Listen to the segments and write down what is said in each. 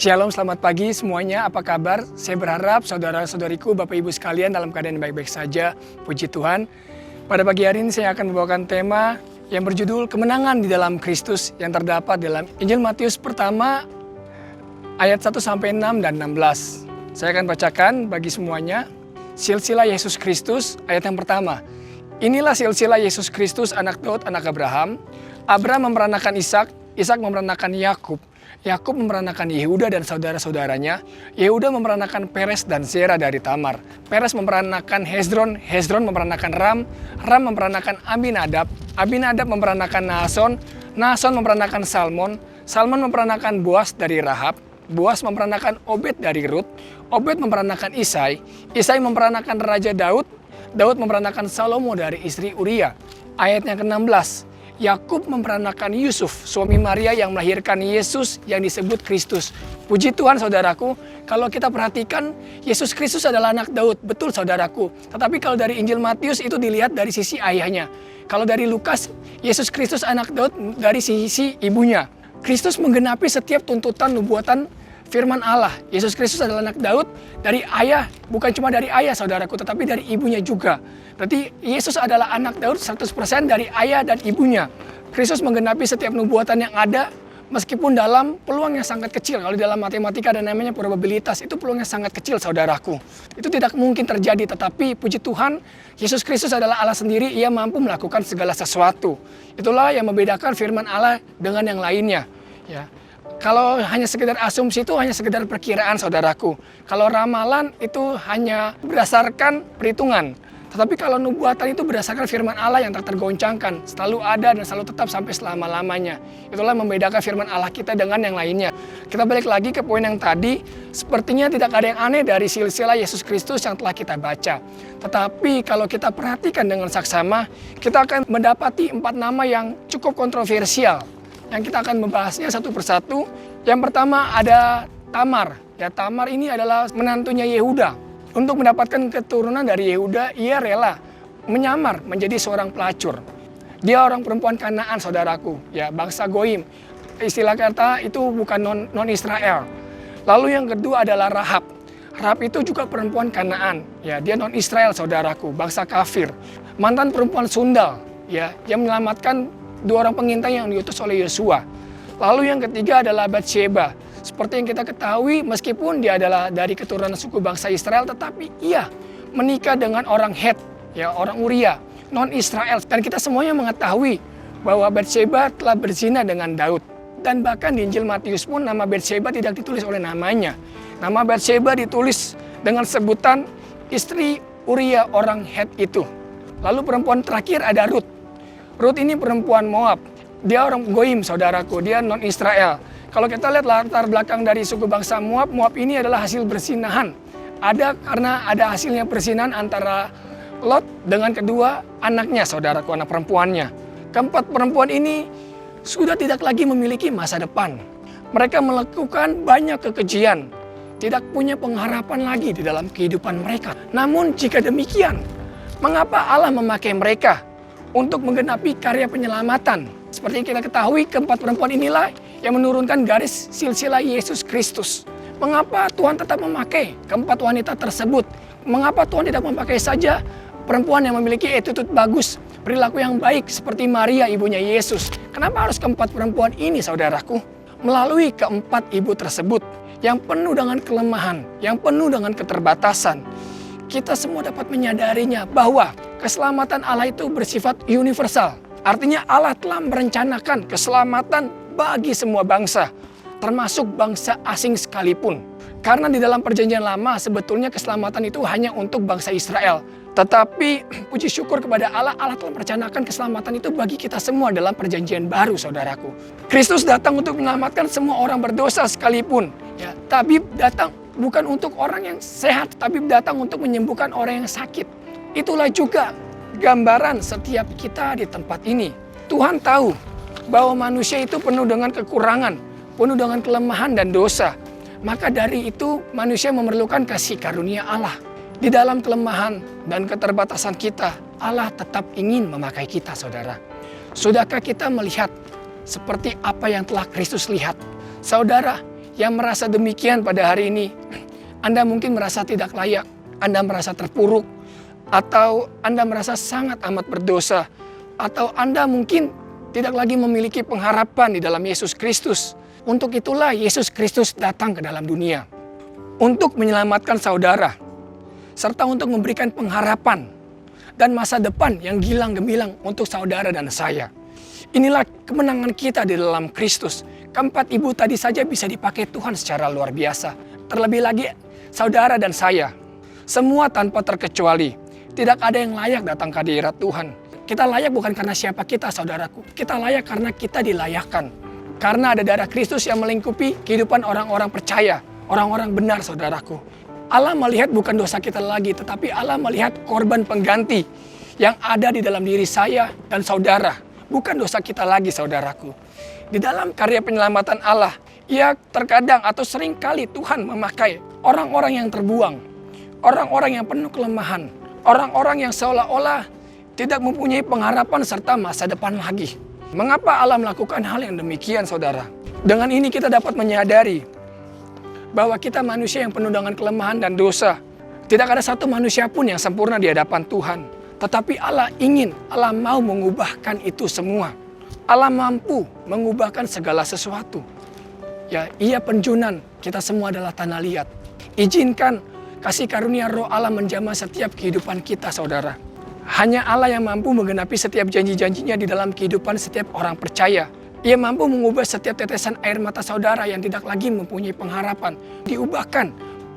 Shalom, selamat pagi semuanya. Apa kabar? Saya berharap saudara-saudariku, Bapak Ibu sekalian dalam keadaan yang baik-baik saja. Puji Tuhan. Pada pagi hari ini saya akan membawakan tema yang berjudul Kemenangan di dalam Kristus yang terdapat dalam Injil Matius pertama ayat 1-6 dan 16. Saya akan bacakan bagi semuanya. Silsilah Yesus Kristus ayat yang pertama. Inilah silsilah Yesus Kristus anak Daud, anak Abraham. Abraham memeranakan Ishak, Ishak memeranakan Yakub. Yakub memeranakan Yehuda dan saudara-saudaranya. Yehuda memeranakan Peres dan Zera dari Tamar. Peres memeranakan Hezron, Hezron memeranakan Ram, Ram memeranakan Aminadab, Aminadab memeranakan Nahason, Nahason memeranakan Salmon, Salmon memeranakan Boas dari Rahab, Boas memeranakan Obed dari Rut, Obed memeranakan Isai, Isai memeranakan Raja Daud, Daud memeranakan Salomo dari istri Uria. Ayat yang ke-16. Yakub memeranakan Yusuf, suami Maria yang melahirkan Yesus yang disebut Kristus. Puji Tuhan saudaraku, kalau kita perhatikan Yesus Kristus adalah anak Daud, betul saudaraku. Tetapi kalau dari Injil Matius itu dilihat dari sisi ayahnya. Kalau dari Lukas, Yesus Kristus anak Daud dari sisi ibunya. Kristus menggenapi setiap tuntutan nubuatan firman Allah. Yesus Kristus adalah anak Daud dari ayah, bukan cuma dari ayah saudaraku, tetapi dari ibunya juga. Berarti Yesus adalah anak Daud 100% dari ayah dan ibunya. Kristus menggenapi setiap nubuatan yang ada, meskipun dalam peluang yang sangat kecil. Kalau dalam matematika ada namanya probabilitas, itu peluangnya sangat kecil saudaraku. Itu tidak mungkin terjadi, tetapi puji Tuhan, Yesus Kristus adalah Allah sendiri, ia mampu melakukan segala sesuatu. Itulah yang membedakan firman Allah dengan yang lainnya. Ya. Kalau hanya sekedar asumsi itu hanya sekedar perkiraan saudaraku. Kalau ramalan itu hanya berdasarkan perhitungan. Tetapi kalau nubuatan itu berdasarkan firman Allah yang tak tergoncangkan. Selalu ada dan selalu tetap sampai selama-lamanya. Itulah membedakan firman Allah kita dengan yang lainnya. Kita balik lagi ke poin yang tadi. Sepertinya tidak ada yang aneh dari silsilah Yesus Kristus yang telah kita baca. Tetapi kalau kita perhatikan dengan saksama, kita akan mendapati 4 nama yang cukup kontroversial. Yang kita akan membahasnya satu persatu. Yang pertama ada Tamar. Ya, Tamar ini adalah menantunya Yehuda. Untuk mendapatkan keturunan dari Yehuda, ia rela menyamar menjadi seorang pelacur. Dia orang perempuan Kanaan, saudaraku. Ya, bangsa Goim. Istilah kata itu bukan non-Israel. Lalu yang kedua adalah Rahab. Rahab itu juga perempuan Kanaan. Ya, dia non-Israel, saudaraku. Bangsa kafir. Mantan perempuan Sundal. Ya, yang menyelamatkan 2 orang pengintai yang diutus oleh Yosua. Lalu yang ketiga adalah Batsheba. Seperti yang kita ketahui, meskipun dia adalah dari keturunan suku bangsa Israel, tetapi ia menikah dengan orang Het, ya, orang Uria, non-Israel. Dan kita semuanya mengetahui bahwa Batsheba telah berzina dengan Daud. Dan bahkan di Injil Matius pun nama Batsheba tidak ditulis oleh namanya. Nama Batsheba ditulis dengan sebutan istri Uria orang Het itu. Lalu perempuan terakhir ada Rut. Rut ini perempuan Moab. Dia orang Goim, saudaraku. Dia non-Israel. Kalau kita lihat latar belakang dari suku bangsa Moab, Moab ini adalah hasil berzinahan. Karena ada hasilnya perzinahan antara Lot dengan kedua anaknya, saudaraku, anak perempuannya. Keempat perempuan ini sudah tidak lagi memiliki masa depan. Mereka melakukan banyak kekejian, tidak punya pengharapan lagi di dalam kehidupan mereka. Namun jika demikian, mengapa Allah memakai mereka untuk menggenapi karya penyelamatan? Seperti yang kita ketahui, keempat perempuan inilah yang menurunkan garis silsilah Yesus Kristus. Mengapa Tuhan tetap memakai keempat wanita tersebut? Mengapa Tuhan tidak memakai saja perempuan yang memiliki attitude bagus, perilaku yang baik seperti Maria ibunya Yesus? Kenapa harus keempat perempuan ini, saudaraku? Melalui keempat ibu tersebut yang penuh dengan kelemahan, yang penuh dengan keterbatasan, kita semua dapat menyadarinya bahwa keselamatan Allah itu bersifat universal. Artinya Allah telah merencanakan keselamatan bagi semua bangsa, termasuk bangsa asing sekalipun. Karena di dalam perjanjian lama sebetulnya keselamatan itu hanya untuk bangsa Israel. Tetapi puji syukur kepada Allah, Allah telah merencanakan keselamatan itu bagi kita semua dalam perjanjian baru, saudaraku. Kristus datang untuk menyelamatkan semua orang berdosa sekalipun. Ya, tabib datang bukan untuk orang yang sehat, tabib datang untuk menyembuhkan orang yang sakit. Itulah juga gambaran setiap kita di tempat ini. Tuhan tahu bahwa manusia itu penuh dengan kekurangan, penuh dengan kelemahan dan dosa. Maka dari itu manusia memerlukan kasih karunia Allah. Di dalam kelemahan dan keterbatasan kita, Allah tetap ingin memakai kita, saudara. Sudahkah kita melihat seperti apa yang telah Kristus lihat? Saudara, yang merasa demikian pada hari ini. Anda mungkin merasa tidak layak, Anda merasa terpuruk, atau Anda merasa sangat amat berdosa, atau Anda mungkin tidak lagi memiliki pengharapan di dalam Yesus Kristus. Untuk itulah Yesus Kristus datang ke dalam dunia untuk menyelamatkan saudara, serta untuk memberikan pengharapan dan masa depan yang gilang gemilang untuk saudara dan saya. Inilah kemenangan kita di dalam Kristus. Keempat ibu tadi saja bisa dipakai Tuhan secara luar biasa. Terlebih lagi saudara dan saya. Semua tanpa terkecuali. Tidak ada yang layak datang ke hadirat Tuhan. Kita layak bukan karena siapa kita, saudaraku. Kita layak karena kita dilayakkan. Karena ada darah Kristus yang melingkupi kehidupan orang-orang percaya. Orang-orang benar, saudaraku. Allah melihat bukan dosa kita lagi, tetapi Allah melihat korban pengganti yang ada di dalam diri saya dan saudara. Bukan dosa kita lagi, saudaraku. Di dalam karya penyelamatan Allah, ia terkadang atau seringkali Tuhan memakai orang-orang yang terbuang, orang-orang yang penuh kelemahan, orang-orang yang seolah-olah tidak mempunyai pengharapan serta masa depan lagi. Mengapa Allah melakukan hal yang demikian, saudara? Dengan ini kita dapat menyadari bahwa kita manusia yang penuh dengan kelemahan dan dosa. Tidak ada satu manusia pun yang sempurna di hadapan Tuhan. Tetapi Allah mau mengubahkan itu semua. Allah mampu mengubahkan segala sesuatu. Ya, Ia penjunan, kita semua adalah tanah liat. Izinkan kasih karunia Roh Allah menjamah setiap kehidupan kita, saudara. Hanya Allah yang mampu menggenapi setiap janji-janjinya di dalam kehidupan setiap orang percaya. Ia mampu mengubah setiap tetesan air mata saudara yang tidak lagi mempunyai pengharapan. Diubahkan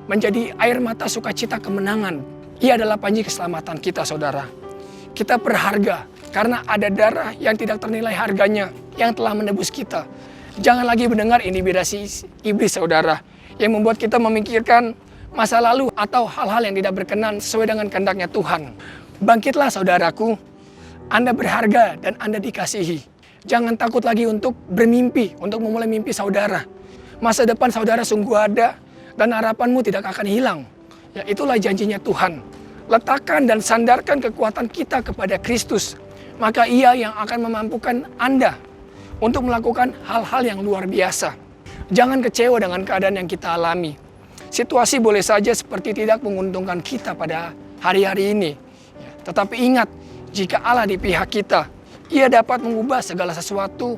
menjadi air mata sukacita kemenangan. Ia adalah panji keselamatan kita, saudara. Kita berharga karena ada darah yang tidak ternilai harganya yang telah menebus kita. Jangan lagi mendengar intimidasi iblis, saudara, yang membuat kita memikirkan masa lalu atau hal-hal yang tidak berkenan sesuai dengan kehendaknya Tuhan. Bangkitlah, saudaraku. Anda berharga dan Anda dikasihi. Jangan takut lagi untuk bermimpi, untuk memulai mimpi saudara. Masa depan saudara sungguh ada dan harapanmu tidak akan hilang. Ya, itulah janjinya Tuhan. Letakkan dan sandarkan kekuatan kita kepada Kristus. Maka Ia yang akan memampukan Anda untuk melakukan hal-hal yang luar biasa. Jangan kecewa dengan keadaan yang kita alami. Situasi boleh saja seperti tidak menguntungkan kita pada hari-hari ini. Tetapi ingat, jika Allah di pihak kita, Ia dapat mengubah segala sesuatu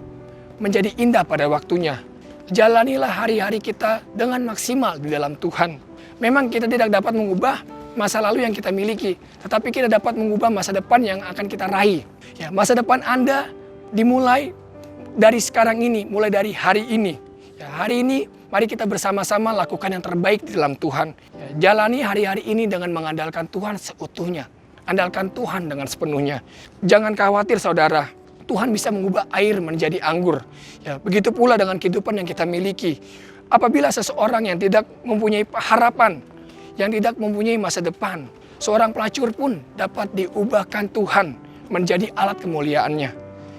menjadi indah pada waktunya. Jalanilah hari-hari kita dengan maksimal di dalam Tuhan. Memang kita tidak dapat mengubah masa lalu yang kita miliki, tetapi kita dapat mengubah masa depan yang akan kita raih. Ya, masa depan Anda dimulai dari sekarang ini, mulai dari hari ini. Ya, hari ini mari kita bersama-sama lakukan yang terbaik di dalam Tuhan. Ya, jalani hari-hari ini dengan mengandalkan Tuhan seutuhnya. Andalkan Tuhan dengan sepenuhnya. Jangan khawatir, saudara. Tuhan bisa mengubah air menjadi anggur. Ya, begitu pula dengan kehidupan yang kita miliki. Apabila seseorang yang tidak mempunyai harapan, yang tidak mempunyai masa depan, seorang pelacur pun dapat diubahkan Tuhan menjadi alat kemuliaannya.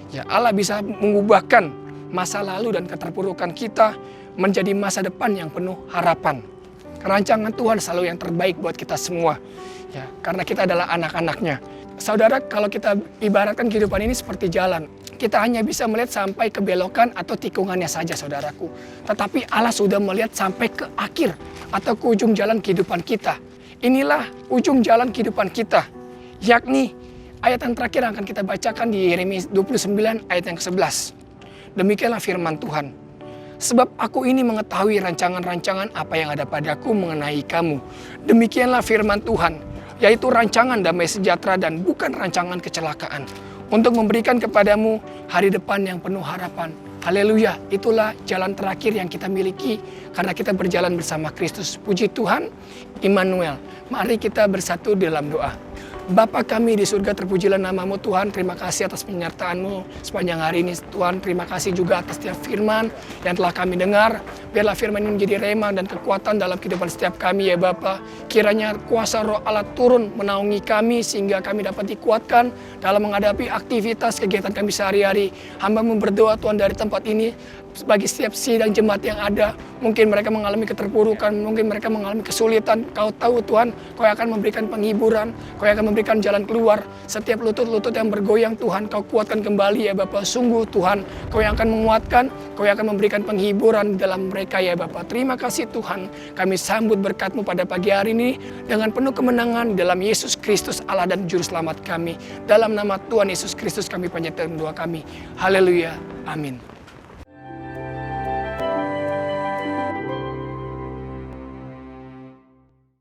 Ya, Allah bisa mengubahkan masa lalu dan keterpurukan kita menjadi masa depan yang penuh harapan. Rancangan Tuhan selalu yang terbaik buat kita semua. Ya, karena kita adalah anak-anaknya. Saudara, kalau kita ibaratkan kehidupan ini seperti jalan, kita hanya bisa melihat sampai ke belokan atau tikungannya saja, saudaraku. Tetapi Allah sudah melihat sampai ke akhir atau ke ujung jalan kehidupan kita. Inilah ujung jalan kehidupan kita, yakni ayat yang terakhir yang akan kita bacakan di Yeremia 29 ayat yang ke-11. Demikianlah firman Tuhan. Sebab aku ini mengetahui rancangan-rancangan apa yang ada padaku mengenai kamu. Demikianlah firman Tuhan, yaitu rancangan damai sejahtera dan bukan rancangan kecelakaan, untuk memberikan kepadamu hari depan yang penuh harapan. Haleluya, itulah jalan terakhir yang kita miliki karena kita berjalan bersama Kristus. Puji Tuhan, Immanuel. Mari kita bersatu dalam doa. Bapa kami di surga, terpujilah nama-Mu Tuhan. Terima kasih atas penyertaan-Mu sepanjang hari ini Tuhan. Terima kasih juga atas setiap firman yang telah kami dengar. Biarlah firman ini menjadi rema dan kekuatan dalam kehidupan setiap kami ya Bapa. Kiranya kuasa Roh Allah turun menaungi kami sehingga kami dapat dikuatkan dalam menghadapi aktivitas kegiatan kami sehari-hari. Hamba-Mu berdoa Tuhan dari tempat ini bagi setiap sidang jemaat yang ada. Mungkin mereka mengalami keterpurukan, mungkin mereka mengalami kesulitan. Kau tahu Tuhan, Kau akan memberikan penghiburan, Kau akan memberikan memberikan jalan keluar. Setiap lutut-lutut yang bergoyang Tuhan, Kau kuatkan kembali ya Bapa. Sungguh Tuhan, Kau yang akan menguatkan, Kau yang akan memberikan penghiburan dalam mereka ya Bapa. Terima kasih Tuhan, kami sambut berkat-Mu pada pagi hari ini dengan penuh kemenangan dalam Yesus Kristus Allah dan Juru Selamat kami. Dalam nama Tuhan Yesus Kristus kami panjatkan doa kami. Haleluya. Amin.